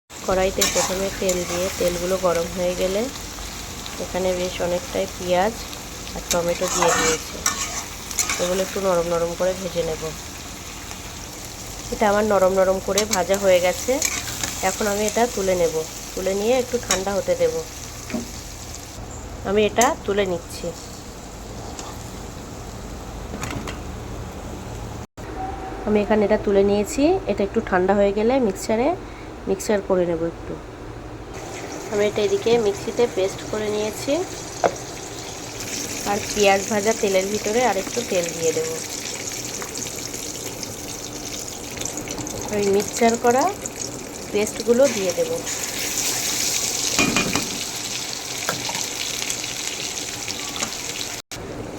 কড়াইতে প্রথমে তেল দিয়ে তেলগুলো গরম হয়ে গেলে এখানে বেশ অনেকটাই পেঁয়াজ আর টমেটো দিয়ে দিয়েছি। এগুলো একটু নরম নরম করে ভেজে নেব। এটা আমার নরম নরম করে ভাজা হয়ে গেছে। এখন আমি এটা তুলে নেব। তুলে নিয়ে একটু ঠান্ডা হতে দেব। আমি এটা তুলে নিচ্ছি। আমি এখানে এটা তুলে নিয়েছি। এটা একটু ঠান্ডা হয়ে গেলে মিক্সচার করে নেব একটু। আমি এটা এদিকে মিক্সিতে পেস্ট করে নিয়েছি। আর পেঁয়াজ ভাজা তেলের ভিতরে আরেকটু তেল দিয়ে দেব। ওই মিক্সচার করা পেস্টগুলো দিয়ে দেব।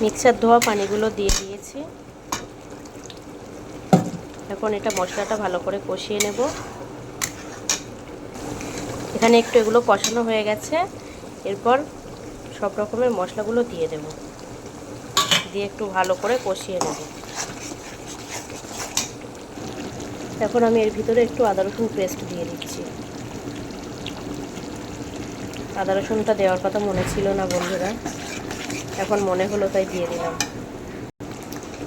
মিক্সচার ধোয়া পানিগুলো দিয়ে দিয়েছি। এখন এটা মশলাটা ভালো করে কষিয়ে নেব। এখানে একটু এগুলো কষানো হয়ে গেছে। এরপর সব রকমের মশলাগুলো দিয়ে দেব। দিয়ে একটু ভালো করে কষিয়ে নেব। এখন আমি এর ভিতরে একটু আদা রসুন পেস্ট দিয়ে দিচ্ছি। আদা রসুনটা দেওয়ার কথা মনে ছিল না বন্ধুরা, এখন মনে হলো তাই দিয়ে দিলাম।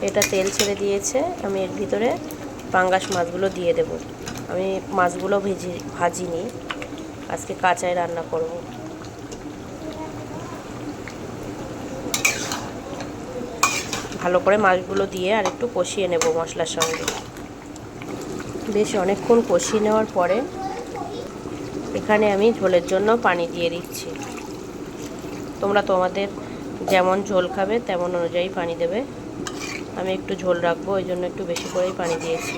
এটা তেল ছেড়ে দিয়েছে। আমি এর ভিতরে পাঙ্গাস মাছগুলো দিয়ে দেব। আমি মাছগুলো ভাজিনি, আজকে কাঁচাই রান্না করব। ভালো করে মাছগুলো দিয়ে আর একটু কষিয়ে নেব মশলার সঙ্গে। বেশ অনেকক্ষণ কষিয়ে নেওয়ার পরে এখানে আমি ঝোলের জন্য পানি দিয়ে দিচ্ছি। তোমরা তোমাদের যেমন ঝোল খাবে তেমন অনুযায়ী পানি দেবে। আমি একটু ঝোল রাখবো, ওই জন্য একটু বেশি করেই পানি দিয়েছি।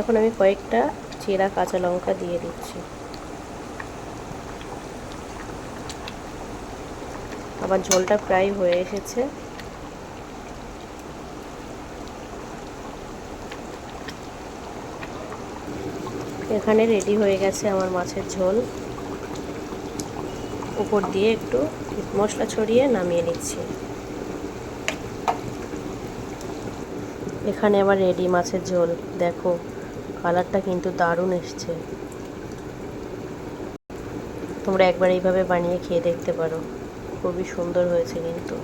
এখন আমি কয়েকটা চেরা কাঁচা লঙ্কা দিয়ে দিচ্ছি। আমার ঝোলটা প্রায় হয়ে এসেছে। এখানে রেডি হয়ে গেছে আমার মাছের ঝোল। উপর দিয়ে একটু মশলা ছড়িয়ে নামিয়ে নিচ্ছি। এখানে আমার রেডি মাছের ঝোল। দেখো কালারটা কিন্তু দারুণ এসছে। তোমরা একবার এইভাবে বানিয়ে খেয়ে দেখতে পারো, খুবই সুন্দর হয়েছে কিন্তু।